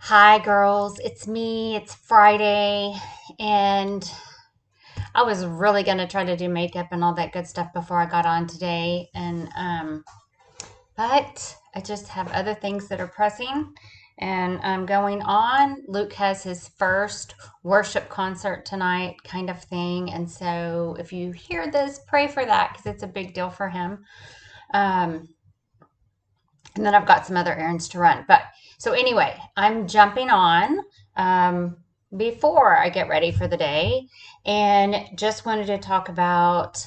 Hi, girls. It's me. It's Friday, and I was really gonna try to do makeup and all that good stuff before I got on today, but I just have other things that are pressing and going on. Luke has his first worship concert tonight, kind of thing, and so if you hear this, pray for that because it's a big deal for him. Um, and then I've got some other errands to run. But so anyway, I'm jumping on before I get ready for the day and just wanted to talk about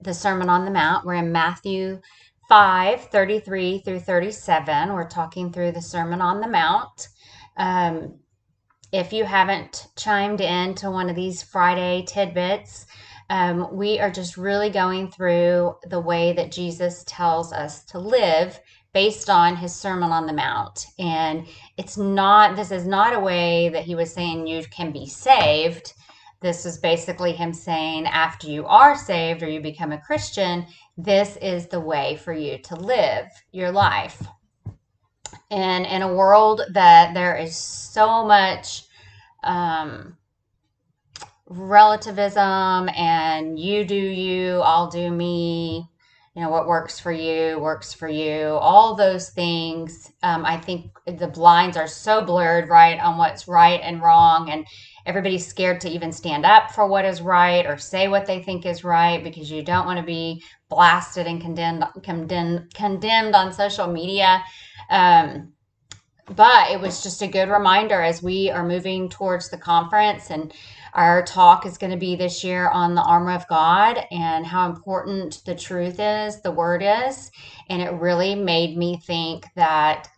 the Sermon on the Mount. We're in Matthew 5:33 through 37. We're talking through the Sermon on the Mount. Um, if you haven't chimed in to one of these Friday tidbits, we are just really going through the way that Jesus tells us to live based on his Sermon on the Mount. And this is not a way that he was saying you can be saved. This is basically him saying after you are saved or you become a Christian, this is the way for you to live your life. And in a world that there is so much um, relativism and you do you, I'll do me, what works for you, all those things. I think the blinds are so blurred, right, on what's right and wrong. And everybody's scared to even stand up for what is right or say what they think is right because you don't want to be blasted and condemned on social media. Um, but it was just a good reminder as we are moving towards the conference, and our talk is going to be this year on the armor of God and how important the truth is, the word is. And it really made me think that,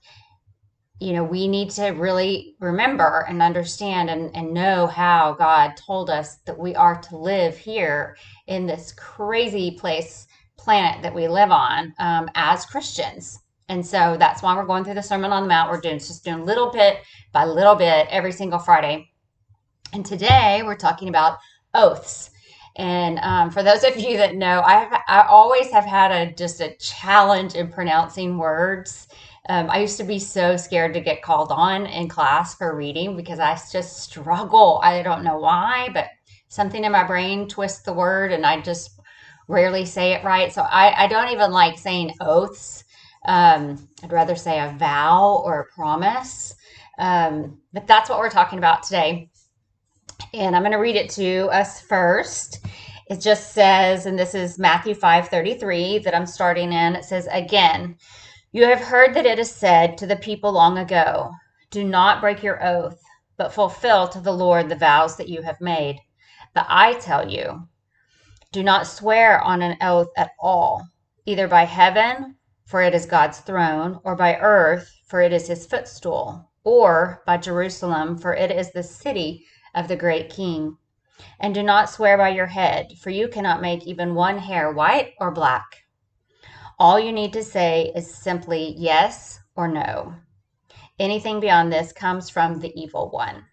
we need to really remember and understand and know how God told us that we are to live here in this crazy planet that we live on as Christians. And so that's why we're going through the Sermon on the Mount. We're just doing little bit by little bit every single Friday. And today we're talking about oaths. And for those of you that know, I always have had just a challenge in pronouncing words. I used to be so scared to get called on in class for reading because I just struggle. I don't know why, but something in my brain twists the word and I just rarely say it right. So I don't even like saying oaths. I'd rather say a vow or a promise. But that's what we're talking about today. And I'm going to read it to us first. It just says, and this is Matthew 5:33 that I'm starting in. It says, "Again, you have heard that it is said to the people long ago, 'Do not break your oath, but fulfill to the Lord the vows that you have made.' But I tell you, do not swear on an oath at all, either by heaven, for it is God's throne, or by earth, for it is his footstool, or by Jerusalem, for it is the city of the great king. And do not swear by your head, for you cannot make even one hair white or black. All you need to say is simply yes or no. Anything beyond this comes from the evil one."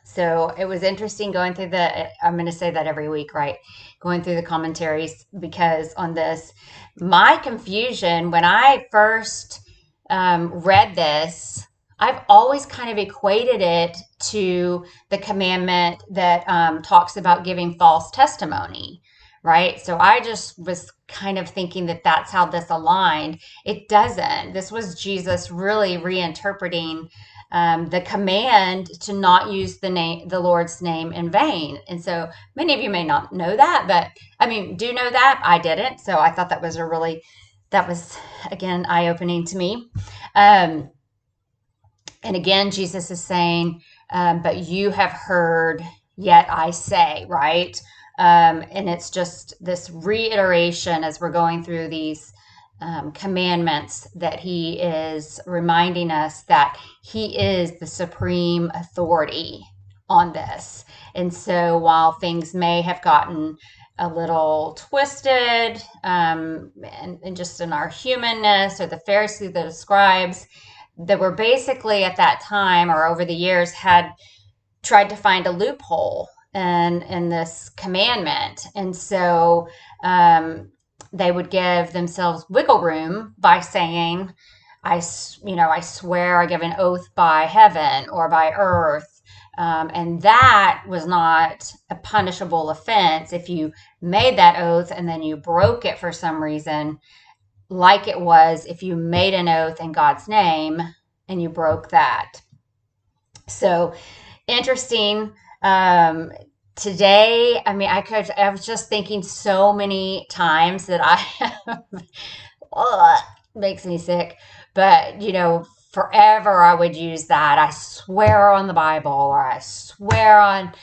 So it was interesting going through I'm going to say that every week, right? Going through the commentaries because on this, my confusion when I first read this, I've always kind of equated it to the commandment that talks about giving false testimony, right? So I just was kind of thinking that that's how this aligned. It doesn't. This was Jesus really reinterpreting the command to not use the Lord's name in vain. And so many of you may not know that, but do know that. I didn't. So I thought that was again eye opening to me. Um, and again, Jesus is saying, but you have heard, yet I say, right? And it's just this reiteration as we're going through these commandments that he is reminding us that he is the supreme authority on this. And so while things may have gotten a little twisted and just in our humanness or the Pharisees, the scribes, that were basically at that time or over the years had tried to find a loophole in this commandment. And so they would give themselves wiggle room by saying, I swear, I give an oath by heaven or by earth. And that was not a punishable offense if you made that oath and then you broke it for some reason, like it was if you made an oath in God's name and you broke that. So interesting. Today, I mean, I was just thinking so many times that I ugh, makes me sick. But, forever I would use that. I swear on the Bible, or I swear on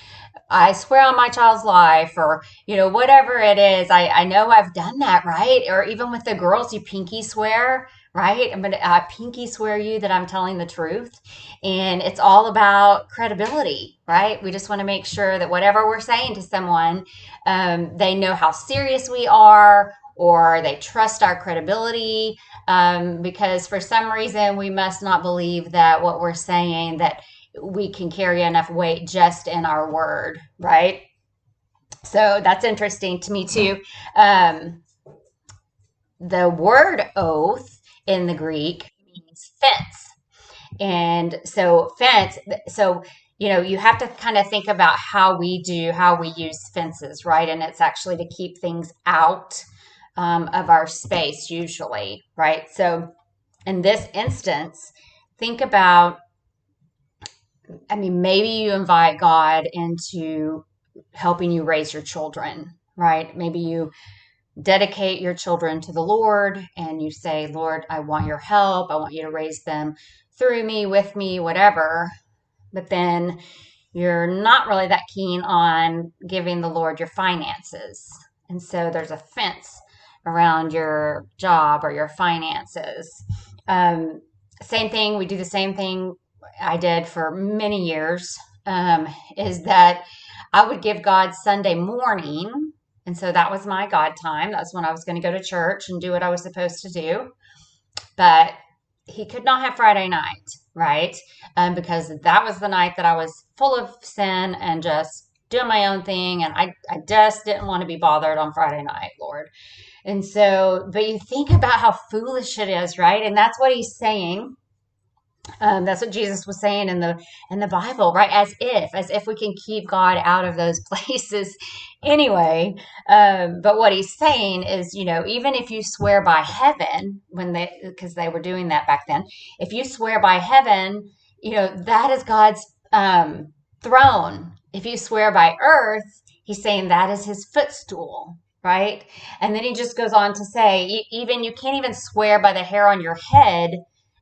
my child's life, or whatever it is. I know I've done that, right? Or even with the girls, you pinky swear, right? I'm gonna pinky swear you that I'm telling the truth, and it's all about credibility, right? We just want to make sure that whatever we're saying to someone, they know how serious we are, or they trust our credibility, because for some reason we must not believe that what we're saying, that we can carry enough weight just in our word, right? So that's interesting to me too. Um, the word oath in the Greek means fence. And so fence, so you have to kind of think about how we use fences, right? And it's actually to keep things out of our space usually, right? So in this instance, think about, I mean, maybe you invite God into helping you raise your children, right? Maybe you dedicate your children to the Lord and you say, Lord, I want your help. I want you to raise them through me, with me, whatever. But then you're not really that keen on giving the Lord your finances. And so there's a fence around your job or your finances. Um, Same thing, we do the same thing I did for many years, is that I would give God Sunday morning. And so that was my God time. That's when I was going to go to church and do what I was supposed to do. But he could not have Friday night, right? Because that was the night that I was full of sin and just doing my own thing. And I just didn't want to be bothered on Friday night, Lord. And so, but you think about how foolish it is, right? And that's what he's saying. That's what Jesus was saying in the Bible, right? As if we can keep God out of those places anyway. But what he's saying is, even if you swear by heaven, because they were doing that back then, if you swear by heaven, that is God's throne. If you swear by earth, he's saying that is his footstool. Right. And then he just goes on to say, even you can't even swear by the hair on your head,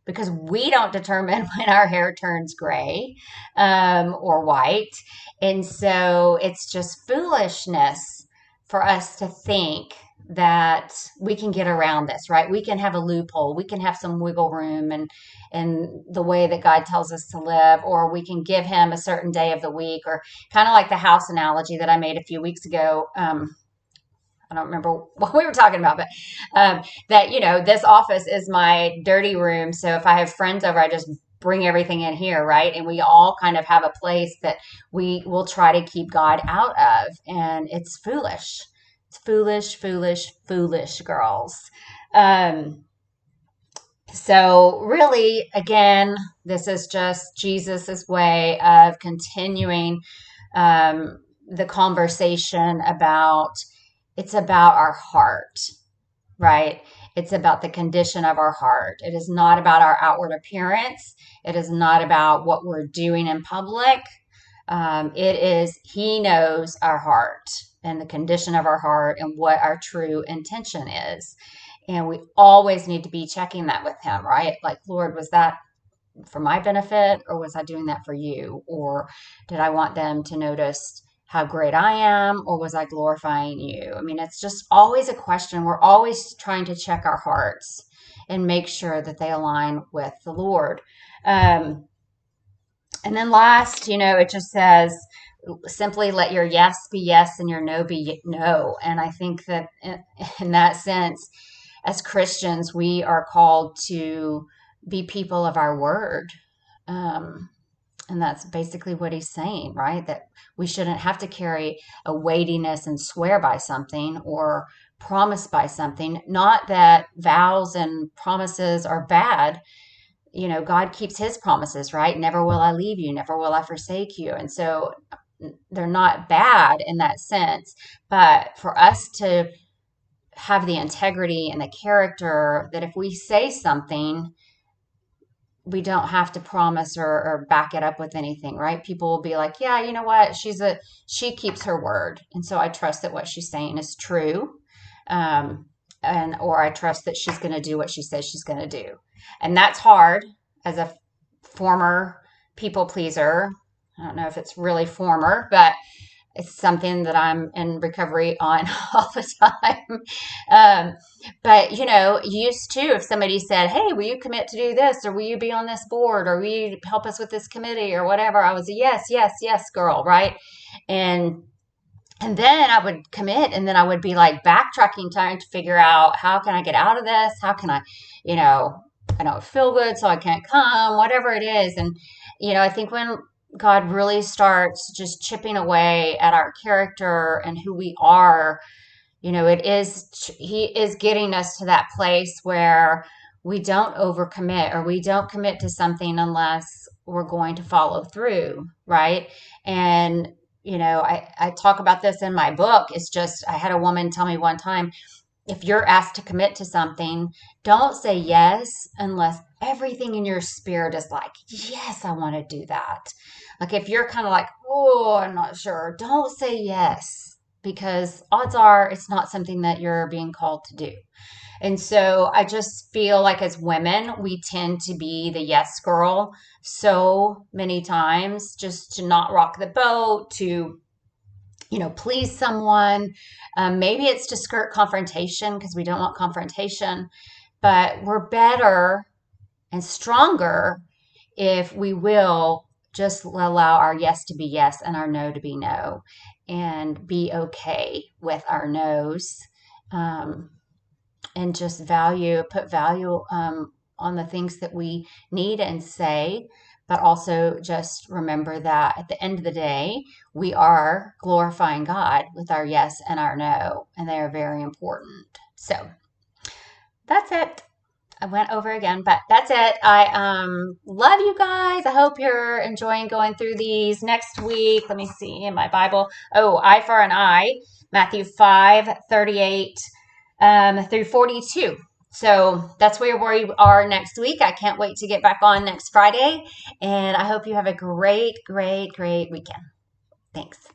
because we don't determine when our hair turns gray, or white. And so it's just foolishness for us to think that we can get around this, right? We can have a loophole. We can have some wiggle room and the way that God tells us to live, or we can give him a certain day of the week, or kind of like the house analogy that I made a few weeks ago. I don't remember what we were talking about, but that, this office is my dirty room. So if I have friends over, I just bring everything in here, right? And we all kind of have a place that we will try to keep God out of. And it's foolish. It's foolish, foolish, foolish, girls. Um, so really, again, this is just Jesus's way of continuing the conversation about, it's about our heart, right? It's about the condition of our heart. It is not about our outward appearance. It is not about what we're doing in public. It is, he knows our heart and the condition of our heart and what our true intention is. And we always need to be checking that with him, right? Like, Lord, was that for my benefit, or was I doing that for you? Or did I want them to notice how great I am, or was I glorifying you? I mean, it's just always a question. We're always trying to check our hearts and make sure that they align with the Lord. And then last, it just says, simply let your yes be yes and your no be no. And I think that in that sense, as Christians, we are called to be people of our word. Um, and that's basically what he's saying, right? That we shouldn't have to carry a weightiness and swear by something, or promised by something. Not that vows and promises are bad. God keeps his promises, right? Never will I leave you, never will I forsake you. And so they're not bad in that sense. But for us to have the integrity and the character that if we say something, we don't have to promise or back it up with anything, right? People will be like, yeah, you know what? She keeps her word. And so I trust that what she's saying is true. Um, or I trust that she's going to do what she says she's going to do. And that's hard as a former people pleaser. I don't know if it's really former, but it's something that I'm in recovery on all the time. Um, but used to, if somebody said, "Hey, will you commit to do this, or will you be on this board, or will you help us with this committee, or whatever?" I was a yes, yes, yes, girl, right? And and then I would commit, and then I would be like backtracking, trying to figure out how can I get out of this? How can you know, I don't feel good, so I can't come, whatever it is. And I think when God really starts just chipping away at our character and who we are, He is getting us to that place where we don't overcommit or we don't commit to something unless we're going to follow through, right? And I talk about this in my book. It's just, I had a woman tell me one time, if you're asked to commit to something, don't say yes unless everything in your spirit is like, yes, I want to do that. Like if you're kind of like, oh, I'm not sure, don't say yes because odds are it's not something that you're being called to do. And so I just feel like as women, we tend to be the yes girl so many times just to not rock the boat, to please someone. Maybe it's to skirt confrontation because we don't want confrontation, but we're better and stronger if we will just allow our yes to be yes and our no to be no and be okay with our no's. And just put value on the things that we need and say, but also just remember that at the end of the day, we are glorifying God with our yes and our no, and they are very important. So that's it. I went over again, but that's it. I love you guys. I hope you're enjoying going through these. Next week, let me see in my Bible. Oh, eye for an eye, Matthew 5:38 through 42. So that's where we are next week. I can't wait to get back on next Friday. And I hope you have a great, great, great weekend. Thanks.